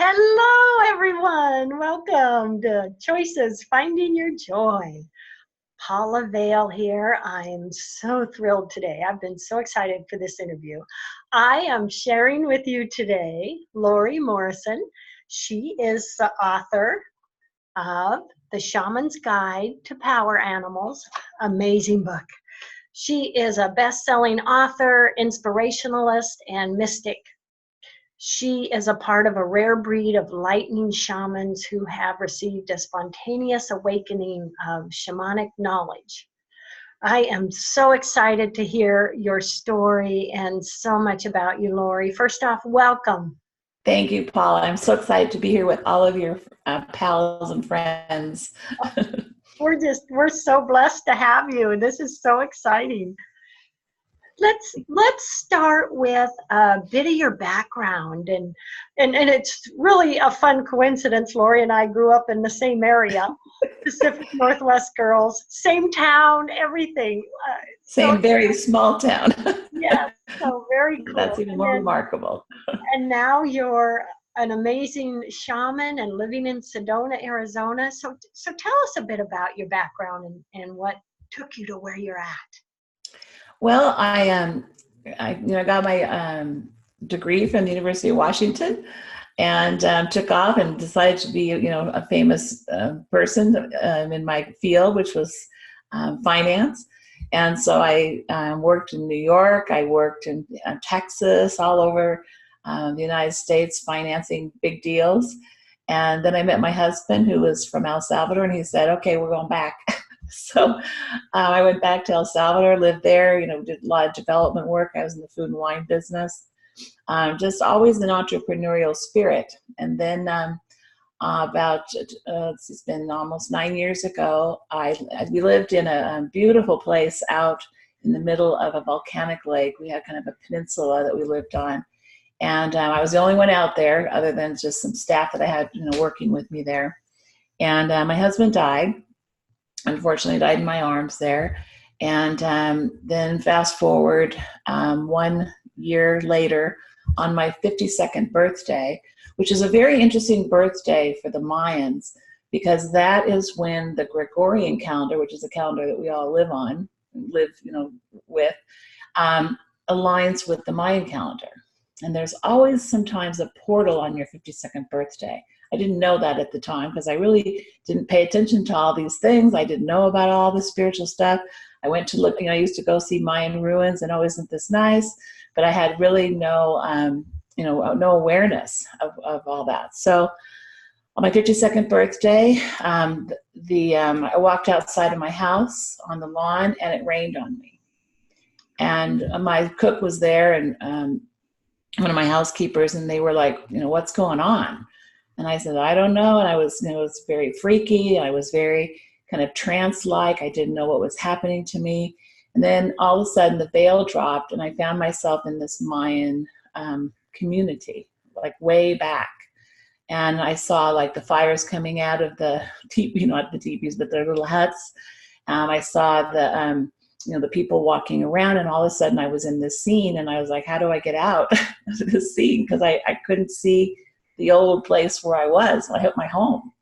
Hello, everyone. Welcome to Choices Finding Your Joy. Paula Vail here. I am so thrilled today. I've been so excited for this interview. I am sharing with you today Lori Morrison. She is the author of The Shaman's Guide to Power Animals. Amazing book. She is a best-selling author, inspirationalist, and mystic. She is a part of a rare breed of lightning shamans who have received a spontaneous awakening of shamanic knowledge. I am so excited to hear your story and so much about you, Lori. First off, welcome. Thank you, Paula. I'm so excited to be here with all of your pals and friends. We're so blessed to have you, and this is so exciting. Let's start with a bit of your background, and it's really a fun coincidence. Lori and I grew up in the same area, Pacific Northwest girls, same town, everything. Very small town. Yes, so very cool. That's even more remarkable. And now you're an amazing shaman and living in Sedona, Arizona. So tell us a bit about your background and what took you to where you're at. Well, I got my degree from the University of Washington, and took off and decided to be, a famous person in my field, which was finance. And so I worked in New York. I worked in Texas, all over the United States, financing big deals. And then I met my husband, who was from El Salvador, and he said, "Okay, we're going back." So I went back to El Salvador, lived there, did a lot of development work. I was in the food and wine business, just always an entrepreneurial spirit. And then it's been almost 9 years ago, we lived in a beautiful place out in the middle of a volcanic lake. We had kind of a peninsula that we lived on. And I was the only one out there, other than just some staff that I had, working with me there. And my husband died. Unfortunately, died in my arms there. And then fast forward 1 year later, on my 52nd birthday, which is a very interesting birthday for the Mayans, because that is when the Gregorian calendar, which is a calendar that we all live with, aligns with the Mayan calendar. And there's always sometimes a portal on your 52nd birthday. I didn't know that at the time because I really didn't pay attention to all these things. I didn't know about all the spiritual stuff. I went to look, I used to go see Mayan ruins and, oh, isn't this nice? But I had really no awareness of all that. So on my 52nd birthday, I walked outside of my house on the lawn, and it rained on me. And my cook was there, and one of my housekeepers, and they were like, "What's going on?" And I said, "I don't know." And I was, it was very freaky. I was very kind of trance-like. I didn't know what was happening to me. And then all of a sudden the veil dropped, and I found myself in this Mayan community, like way back. And I saw like the fires coming out of the teepee, not the teepees, but their little huts. I saw the people walking around, and all of a sudden I was in this scene, and I was like, how do I get out of this scene? Because I couldn't see the old place where I was. I hit my home.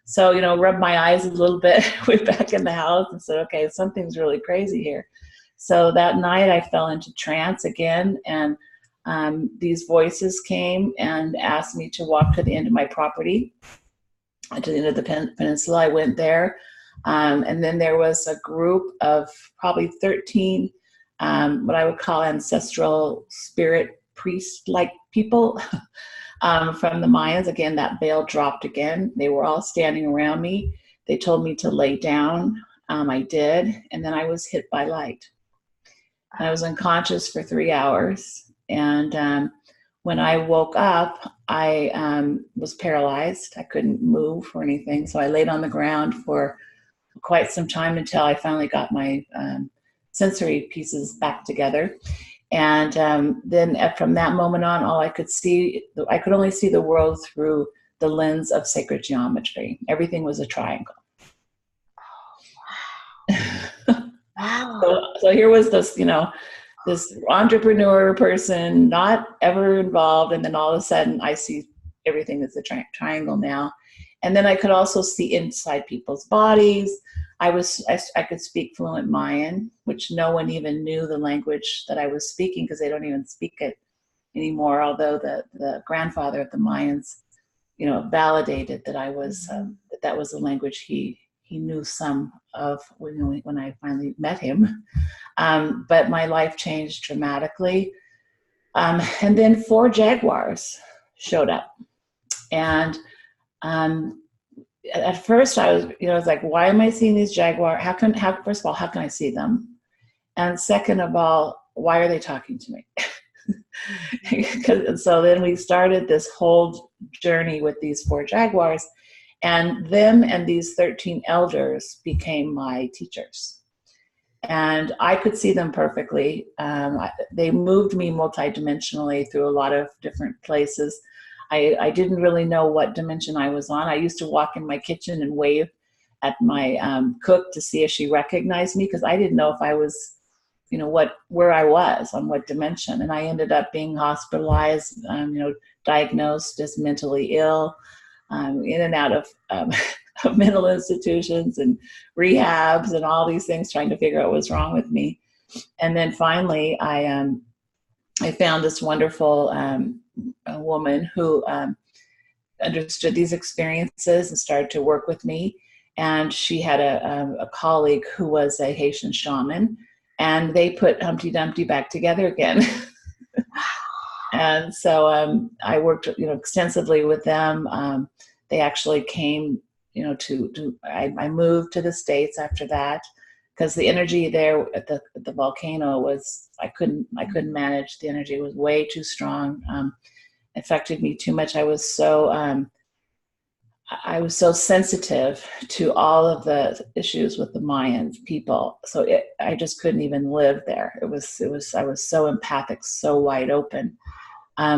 So, rubbed my eyes a little bit, went back in the house and said, okay, something's really crazy here. So that night I fell into trance again, and these voices came and asked me to walk to the end of my property, to the end of the peninsula. I went there, and then there was a group of probably 13 what I would call ancestral spirit priest-like people from the Mayans. Again, that veil dropped again. They were all standing around me. They told me to lay down. I did, and then I was hit by light. I was unconscious for 3 hours, and when I woke up, I was paralyzed. I couldn't move or anything, so I laid on the ground for quite some time until I finally got my sensory pieces back together. And then from that moment on, I could only see the world through the lens of sacred geometry. Everything was a triangle. Wow. So here was this, this entrepreneur person, not ever involved, and then all of a sudden I see everything is a triangle now. And then I could also see inside people's bodies. I could speak fluent Mayan, which no one even knew the language that I was speaking because they don't even speak it anymore. Although the grandfather of the Mayans, validated that I was that was the language he knew some of when I finally met him. But my life changed dramatically. And then 4 jaguars showed up, and at first I was like, why am I seeing these jaguars? First of all, how can I see them? And second of all, why are they talking to me? So then we started this whole journey with these 4 jaguars, and them and these 13 elders became my teachers. And I could see them perfectly. They moved me multidimensionally through a lot of different places. I didn't really know what dimension I was on. I used to walk in my kitchen and wave at my cook to see if she recognized me, because I didn't know if I was, where I was on what dimension. And I ended up being hospitalized, diagnosed as mentally ill, in and out of mental institutions and rehabs and all these things, trying to figure out what was wrong with me. And then finally, I found this wonderful woman who understood these experiences and started to work with me. And she had a colleague who was a Haitian shaman, and they put Humpty Dumpty back together again. And so I worked, extensively with them. They actually came, I moved to the States after that, because the energy there at the volcano was, I couldn't manage. The energy was way too strong. Affected me too much. I was so sensitive to all of the issues with the Mayan people. So I just couldn't even live there. I was so empathic, so wide open.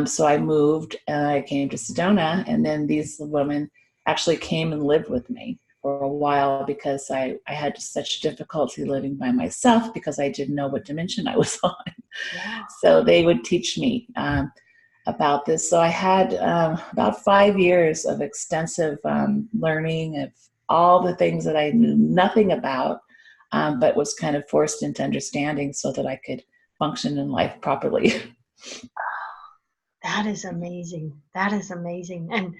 So I moved and I came to Sedona, and then these women actually came and lived with me for a while, because I had such difficulty living by myself because I didn't know what dimension I was on. Yeah. So they would teach me about this. So I had about 5 years of extensive learning of all the things that I knew nothing about, but was kind of forced into understanding so that I could function in life properly. That is amazing. That is amazing. And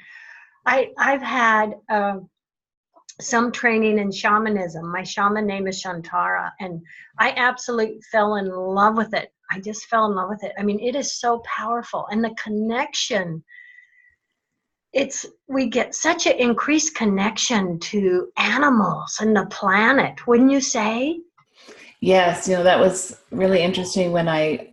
I've had some training in shamanism. My shaman name is Shantara, and I absolutely fell in love with it. I just fell in love with it. I mean, it is so powerful, and the connection. We get such an increased connection to animals and the planet, wouldn't you say? Yes, that was really interesting when I.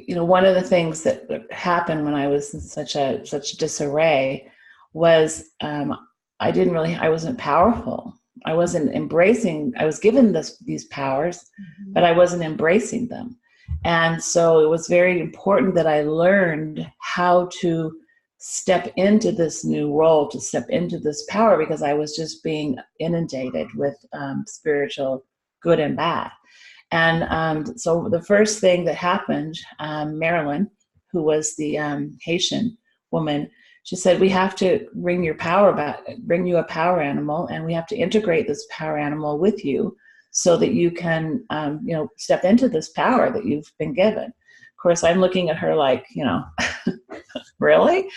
One of the things that happened when I was in such disarray was I wasn't powerful. I wasn't embracing. I was given these powers, but I wasn't embracing them. And so it was very important that I learned how to step into this new role, to step into this power, because I was just being inundated with spiritual good and bad. And so the first thing that happened, Marilyn, who was the Haitian woman, she said, we have to bring you a power animal, and we have to integrate this power animal with you so that you can, step into this power that you've been given. Of course, I'm looking at her like, really?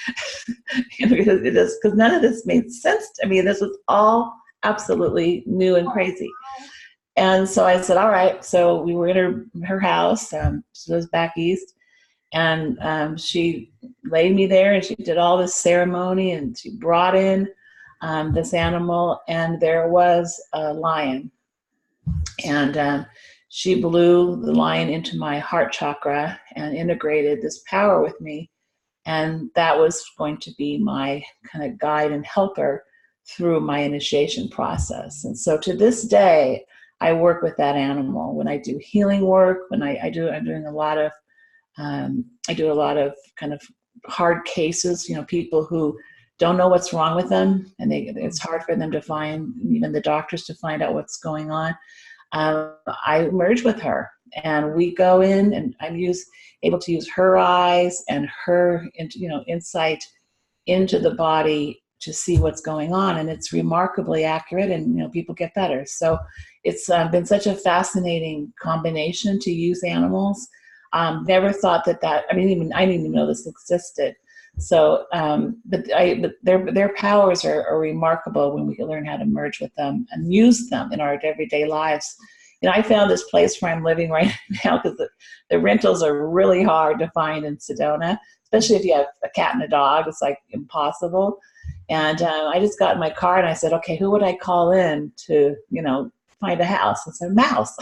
Because none of this made sense to me. This was all absolutely new and crazy. And so I said, all right. So we were in her house. She was back east. And she laid me there, and she did all this ceremony, and she brought in this animal, and there was a lion. And she blew the lion into my heart chakra and integrated this power with me. And that was going to be my kind of guide and helper through my initiation process. And so to this day, I work with that animal when I do healing work. When I'm doing a lot of, I do a lot of kind of hard cases. People who don't know what's wrong with them, and it's hard for them to find, even the doctors, to find out what's going on. I merge with her, and we go in, and I'm able to use her eyes and her, insight into the body to see what's going on, and it's remarkably accurate, and people get better. So it's been such a fascinating combination to use animals. Never thought that I didn't even know this existed. So, but their powers are remarkable when we learn how to merge with them and use them in our everyday lives. I found this place where I'm living right now because the rentals are really hard to find in Sedona, especially if you have a cat and a dog. It's like impossible. And I just got in my car and I said, okay, who would I call in to, find a house? I said, Mouse.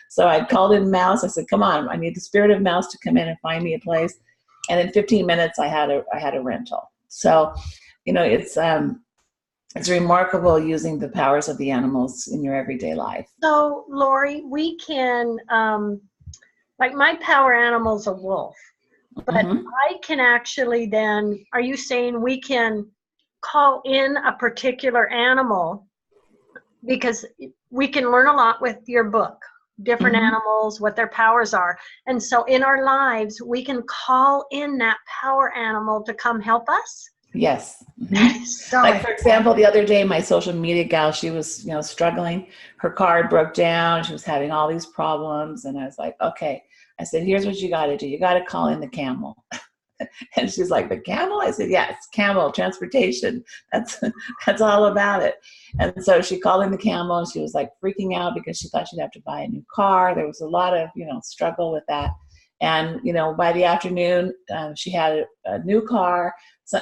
So I called in Mouse. I said, come on, I need the spirit of Mouse to come in and find me a place. And in 15 minutes, I had a rental. So, it's remarkable using the powers of the animals in your everyday life. So, Lori, we can, like my power animal's a wolf, but I can actually then, are you saying we can call in a particular animal? Because we can learn a lot with your book, different animals, what their powers are. And so in our lives, we can call in that power animal to come help us? Yes. So like, for example, the other day, my social media gal, she was, struggling. Her card broke down. She was having all these problems. And I was like, okay. I said, here's what you got to do. You got to call in the camel. And she's like, the camel? I said, yeah, it's camel, transportation. That's all about it. And so she called in the camel, and she was like freaking out because she thought she'd have to buy a new car. There was a lot of, struggle with that. And, by the afternoon, she had a new car,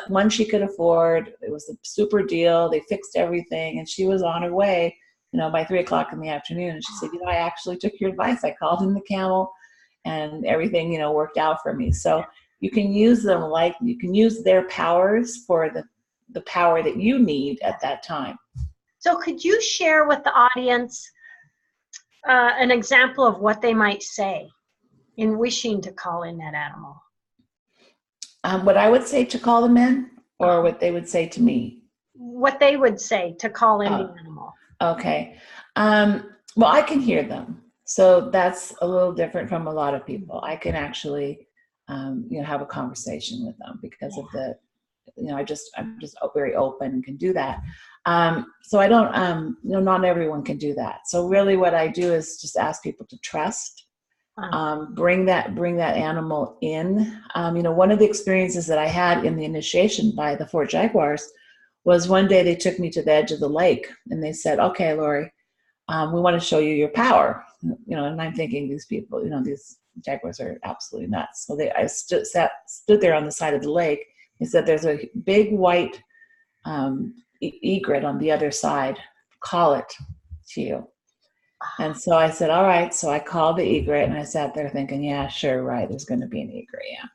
one she could afford. It was a super deal. They fixed everything, and she was on her way, by 3:00 in the afternoon. And she said, I actually took your advice. I called in the camel, and everything, worked out for me. So you can use them, like you can use their powers for the power that you need at that time. So could you share with the audience an example of what they might say in wishing to call in that animal? What I would say to call them in, or what they would say to me? What they would say to call in the animal. Okay. Well, I can hear them. So that's a little different from a lot of people. I can actually, have a conversation with them because of I'm just very open and can do that. So I don't, not everyone can do that. So really what I do is just ask people to trust, bring that animal in. One of the experiences that I had in the initiation by the 4 Jaguars was one day they took me to the edge of the lake and they said, okay, Lori, we want to show you your power. And I'm thinking these people, these jaguars are absolutely nuts. So I stood there on the side of the lake. They said, there's a big white egret on the other side. Call it to you. And so I said, all right. So I called the egret, and I sat there thinking, yeah, sure, right. There's going to be an egret. Yeah.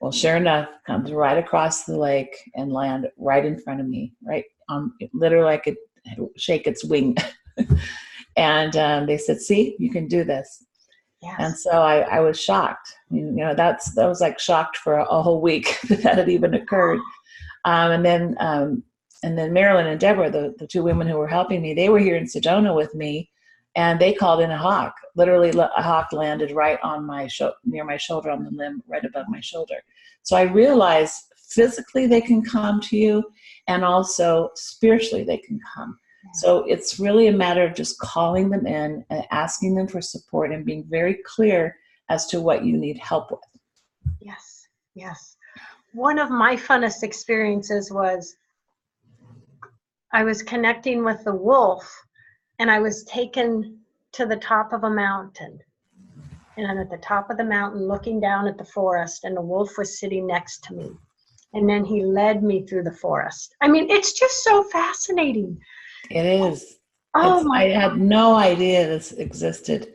Well, sure enough, comes right across the lake and land right in front of me, right on, literally I could shake its wing. And they said, see, you can do this. Yes. And so I was shocked. That was like shocked for a whole week that had even occurred. And then Marilyn and Deborah, the 2 women who were helping me, they were here in Sedona with me, and they called in a hawk. Literally, a hawk landed right on near my shoulder, on the limb right above my shoulder. So I realized physically they can come to you, and also spiritually they can come. So it's really a matter of just calling them in and asking them for support and being very clear as to what you need help with. Yes, yes. One of my funnest experiences was I was connecting with the wolf, and I was taken to the top of a mountain. And I'm at the top of the mountain looking down at the forest, and the wolf was sitting next to me. And then he led me through the forest. I mean, it's just so fascinating. It is. I had no idea this existed.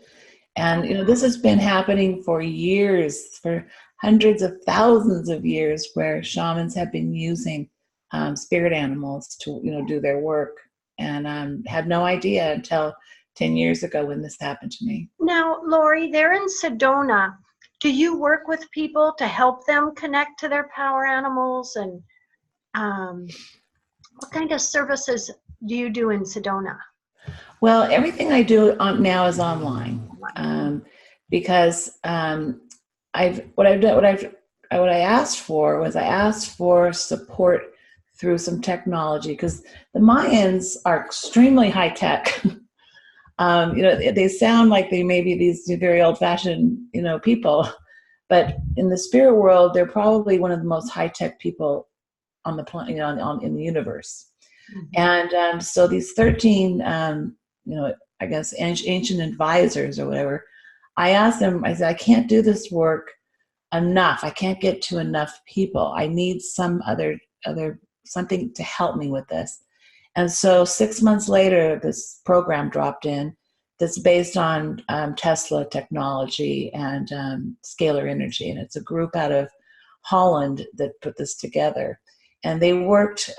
And, this has been happening for years, for hundreds of thousands of years, where shamans have been using spirit animals to, do their work. And had no idea until 10 years ago when this happened to me. Now, Lori, they're in Sedona. Do you work with people to help them connect to their power animals? And what kind of services do you do in Sedona? Well, everything I do now is online, because what I asked for support through some technology, because the Mayans are extremely high tech. They sound like they may be these very old-fashioned, people, but in the spirit world, they're probably one of the most high-tech people on the planet, in the universe. Mm-hmm. And so these 13, I guess ancient advisors or whatever, I asked them. I said, I can't do this work enough. I can't get to enough people. I need some other something to help me with this. And so 6 months later, this program dropped in that's based on Tesla technology and scalar energy. And it's a group out of Holland that put this together. And they worked,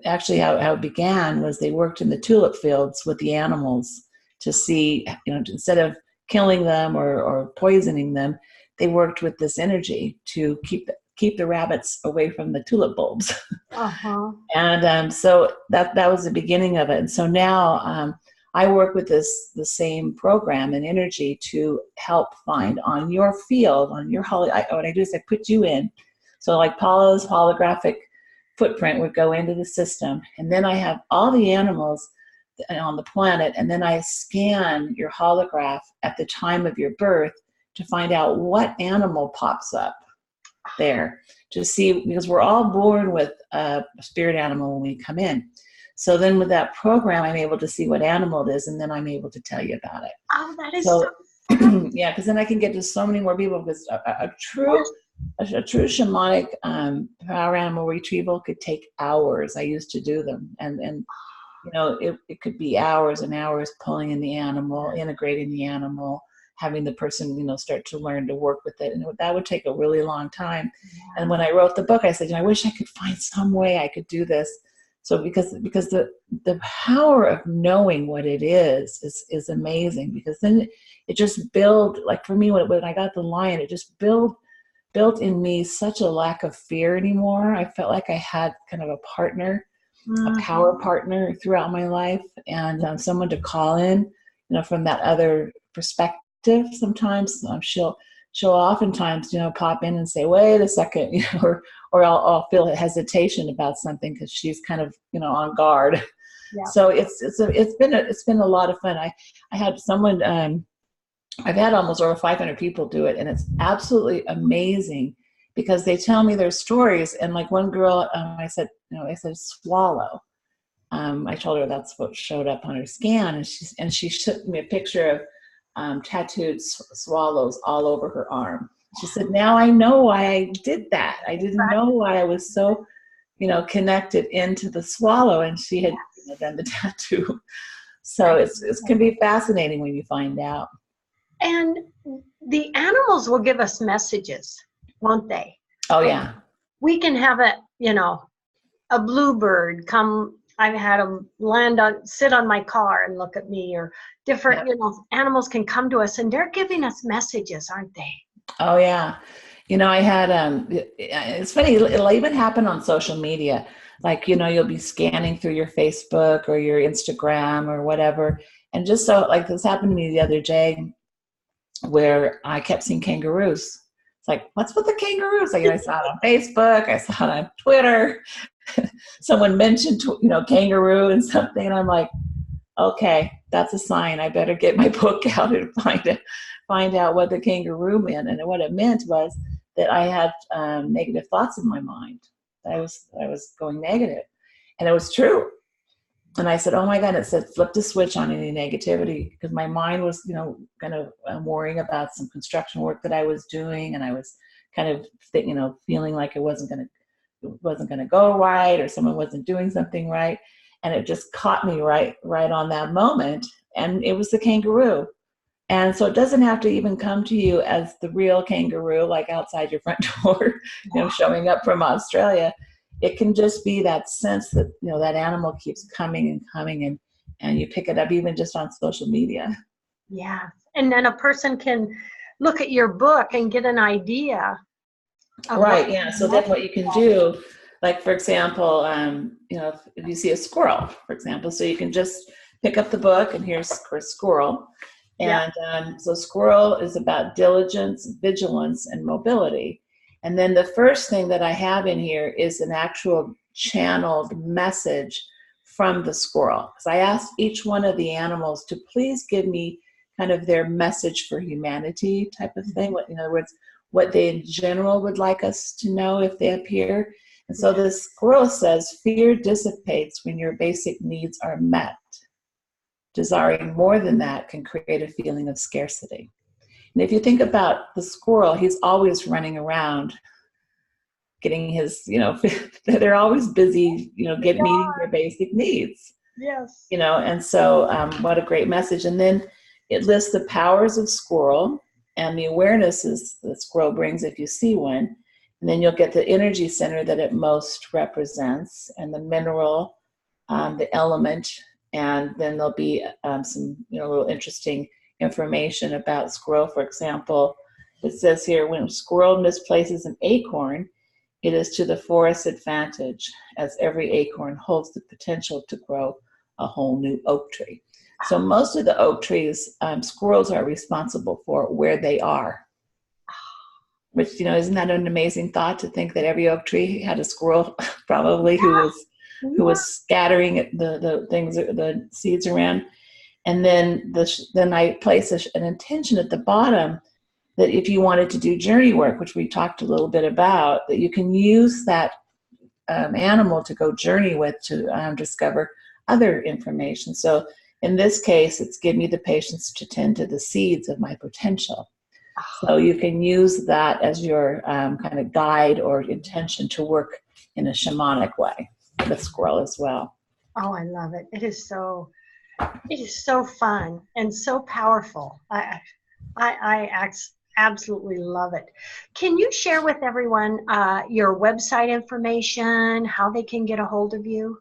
actually how it began was they worked in the tulip fields with the animals to see, instead of killing them or poisoning them, they worked with this energy to keep the rabbits away from the tulip bulbs. Uh-huh. And so that was the beginning of it. And so now I work with the same program and energy to help find on your field, on your what I do is I put you in. So like Paula's holographic footprint would go into the system. And then I have all the animals on the planet. And then I scan your holograph at the time of your birth to find out what animal pops up there, to see, because we're all born with a spirit animal when we come in. So then with that program, I'm able to see what animal it is, and then I'm able to tell you about it. Oh, that is so yeah, because then I can get to so many more people, because a true shamanic power animal retrieval could take hours. I used to do them, and it could be hours and hours pulling in the animal, integrating the animal, having the person, start to learn to work with it. And that would take a really long time. Yeah. And when I wrote the book, I said, I wish I could find some way I could do this. So because the power of knowing what it is amazing, because then it just built, like for me, when I got the lion, it just built in me such a lack of fear anymore. I felt like I had kind of a partner, a power partner throughout my life, and someone to call in, from that other perspective. Sometimes she'll oftentimes pop in and say, wait a second, or I'll feel a hesitation about something because she's kind of on guard. Yeah. So it's been a lot of fun. I had someone, I've had almost over 500 people do it, and it's absolutely amazing because they tell me their stories. And like one girl, I said swallow. I told her that's what showed up on her scan, and she showed me a picture of tattooed swallows all over her arm. She said, now I know why I did that. I didn't know why I was so, connected into the swallow, and she had done the tattoo. So it can be fascinating when you find out. And the animals will give us messages, won't they? Oh, yeah. We can have a bluebird come. I've had them sit on my car and look at me, or different, animals can come to us and they're giving us messages, aren't they? Oh, yeah. I had, it's funny, it'll even happen on social media. Like, you'll be scanning through your Facebook or your Instagram or whatever. And just so, like, this happened to me the other day where I kept seeing kangaroos. It's like, what's with the kangaroos? Like, I saw it on Facebook, I saw it on Twitter. Someone mentioned, kangaroo and something, and I'm like, okay, that's a sign. I better get my book out and find out what the kangaroo meant. And what it meant was that I had negative thoughts in my mind. I was going negative, and it was true. And I said, oh my God, it said flip the switch on any negativity, because my mind was, kind of worrying about some construction work that I was doing, and I was kind of, feeling like it wasn't going to go right, or someone wasn't doing something right. And it just caught me right on that moment. And it was the kangaroo. And so it doesn't have to even come to you as the real kangaroo, like outside your front door, showing up from Australia. It can just be that sense that, that animal keeps coming and coming, and you pick it up even just on social media. Yeah. And then a person can look at your book and get an idea. Right. Yeah. So then what you can do, like, for example, if you see a squirrel, for example, so you can just pick up the book, and here's Squirrel. And so Squirrel is about diligence, vigilance, and mobility. And then the first thing that I have in here is an actual channeled message from the squirrel. Because I asked each one of the animals to please give me kind of their message for humanity type of thing. What, in other words, what they in general would like us to know if they appear. And so the squirrel says, fear dissipates when your basic needs are met. Desiring more than that can create a feeling of scarcity. And if you think about the squirrel, he's always running around getting his, they're always busy, meeting their basic needs. Yes. And so what a great message. And then it lists the powers of squirrel and the awarenesses that squirrel brings if you see one. And then you'll get the energy center that it most represents, and the mineral, the element, and then there'll be some little interesting information about squirrel. For example, it says here, when squirrel misplaces an acorn, it is to the forest's advantage, as every acorn holds the potential to grow a whole new oak tree. So most of the oak trees, squirrels are responsible for where they are. Which, isn't that an amazing thought, to think that every oak tree had a squirrel probably who was scattering the seeds around. And then I place an intention at the bottom that if you wanted to do journey work, which we talked a little bit about, that you can use that animal to go journey with to discover other information. So in this case, it's give me the patience to tend to the seeds of my potential. So you can use that as your kind of guide or intention to work in a shamanic way with squirrel as well. Oh, I love it. It is so fun and so powerful. I absolutely love it. Can you share with everyone your website information, how they can get a hold of you?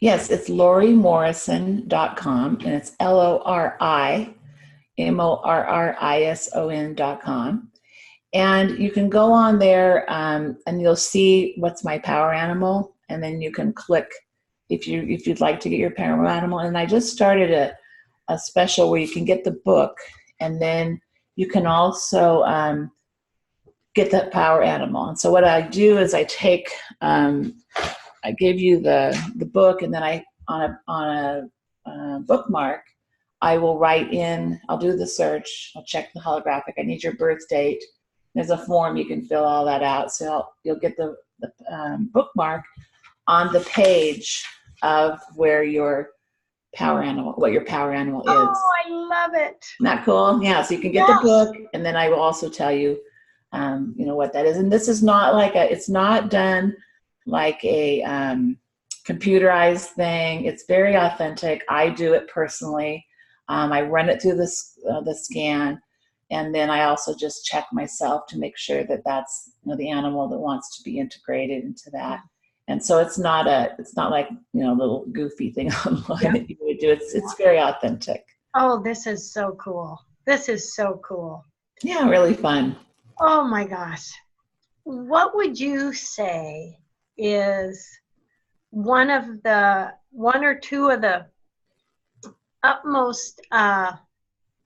Yes, it's LoriMorrison.com, and it's LoriMorrison.com. And you can go on there and you'll see what's my power animal, and then you can click if you'd like to get your power animal. And I just started a special where you can get the book, and then you can also get that power animal. And so what I do is I take I give you the book, and then I on a bookmark, I will write in, I'll do the search, I'll check the holographic, I need your birth date. There's a form, you can fill all that out. So you'll get the bookmark on the page of where your power animal, what your power animal is. Oh, I love it. Isn't that cool? Yeah, so you can get the book, and then I will also tell you, what that is. And this is not it's not done like a computerized thing. It's very authentic. I do it personally. I run it through the scan, and then I also just check myself to make sure that that's the animal that wants to be integrated into that. And so it's not like little goofy thing online that you would do. It's very authentic. Oh, this is so cool. This is so cool. Yeah, really fun. Oh my gosh. What would you say is one or two of the utmost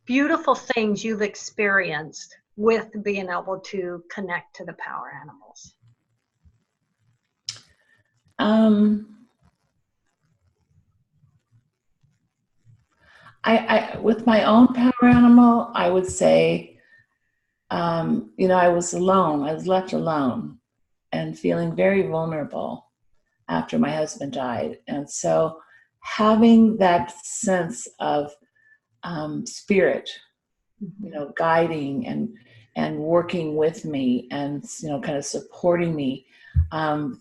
beautiful things you've experienced with being able to connect to the power animals? I with my own power animal, I would say, I was alone. I was left alone and feeling very vulnerable after my husband died. And so having that sense of spirit, guiding and working with me, and kind of supporting me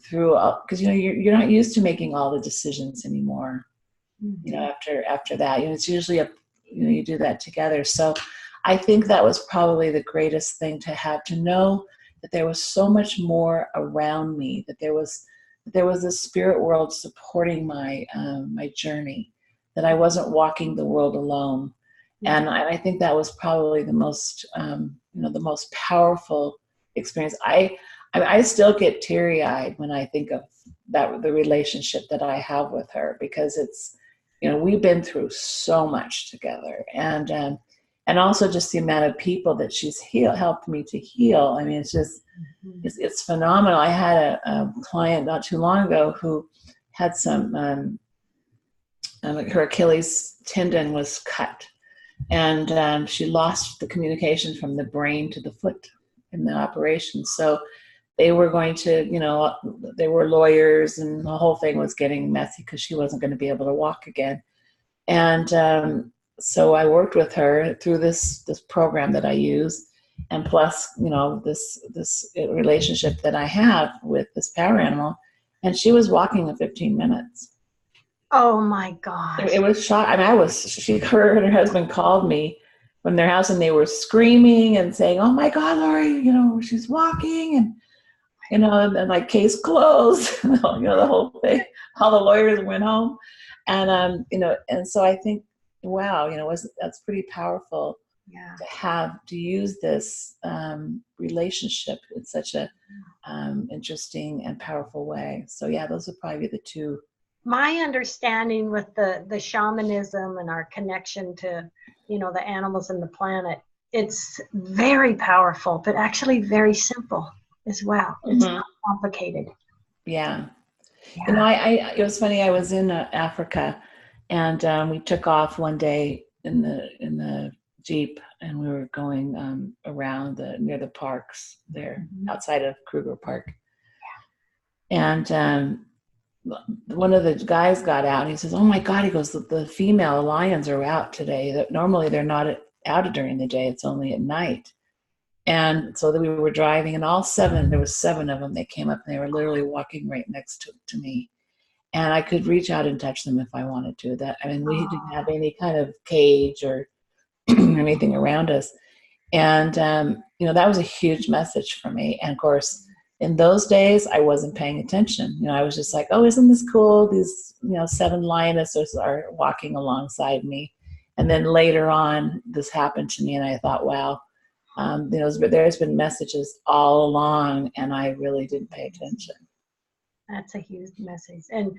through, because you're not used to making all the decisions anymore. After that, it's usually you do that together. So I think that was probably the greatest thing, to have, to know that there was so much more around me, that there was a spirit world supporting my journey, that I wasn't walking the world alone. And I think that was probably the most the most powerful experience. I still get teary-eyed when I think of the relationship that I have with her, because it's we've been through so much together, and and also just the amount of people that she's helped me to heal. I mean, it's just, it's phenomenal. I had a client not too long ago who had some, her Achilles tendon was cut, and she lost the communication from the brain to the foot in the operation. So they were going to, they were lawyers, and the whole thing was getting messy because she wasn't going to be able to walk again. And so I worked with her through this program that I use, and plus, this relationship that I have with this power animal, and she was walking in 15 minutes. Oh my gosh! It was shock. I mean, her and her husband called me from their house, and they were screaming and saying, "Oh my God, Lori, she's walking," and like, case closed, the whole thing. All the lawyers went home, and and so I think, wow, that's pretty powerful. Yeah. To use this relationship in such a interesting and powerful way. So yeah, those would probably be the two. My understanding with the shamanism and our connection to, the animals and the planet, it's very powerful, but actually very simple as well. It's not complicated. Yeah. It was funny. I was in Africa, and we took off one day in the Jeep, and we were going around near the parks there, outside of Kruger Park. Yeah. And one of the guys got out, and he says, "Oh my God," he goes, "the female lions are out today. That normally they're not out during the day. It's only at night." And so we were driving, and there were 7 of them. They came up, and they were literally walking right next to me. And I could reach out and touch them if I wanted to. We didn't have any kind of cage or anything around us. And, that was a huge message for me. And of course, in those days, I wasn't paying attention. I was just like, oh, isn't this cool? These, 7 lionesses are walking alongside me. And then later on, this happened to me, and I thought, wow, there's been messages all along, and I really didn't pay attention. That's a huge message. And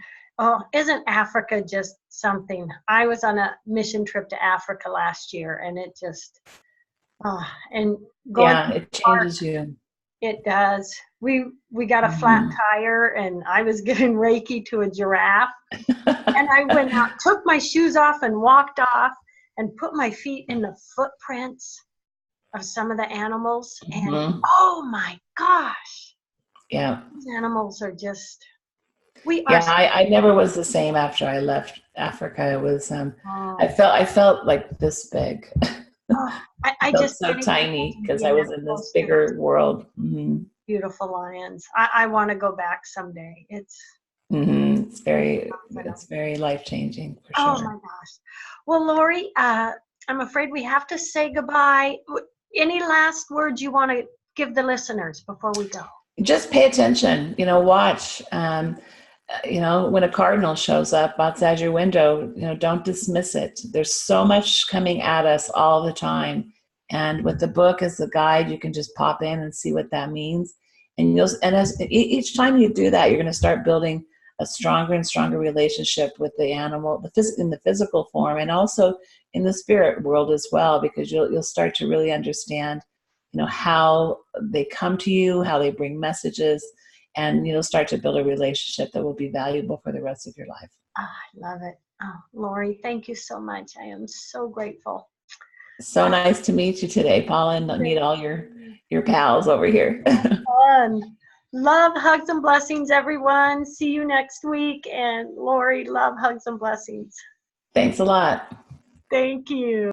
isn't Africa just something? I was on a mission trip to Africa last year, and it just, and going it changes you. It does. We got a flat tire, and I was giving Reiki to a giraffe. And I went out, took my shoes off, and walked off, and put my feet in the footprints of some of the animals. And oh my gosh. Yeah. These animals are just, I never was the same after I left Africa. It was, I felt like this big. I just so tiny because I was in this bigger world. Beautiful lions. I want to go back someday. It's very life-changing for sure. Oh my gosh. Well, Lori, I'm afraid we have to say goodbye. Any last words you want to give the listeners before we go? Just pay attention, watch, when a cardinal shows up outside your window, don't dismiss it. There's so much coming at us all the time. And with the book as the guide, you can just pop in and see what that means. And as each time you do that, you're going to start building a stronger and stronger relationship with the animal, in the physical form, and also in the spirit world as well, because you'll start to really understand, how they come to you, how they bring messages, and you'll start to build a relationship that will be valuable for the rest of your life. I love it. Oh, Lori, thank you so much. I am so grateful. So nice to meet you today, Paula, and meet all your pals over here. Fun. Love, hugs, and blessings, everyone. See you next week. And Lori, love, hugs, and blessings. Thanks a lot. Thank you.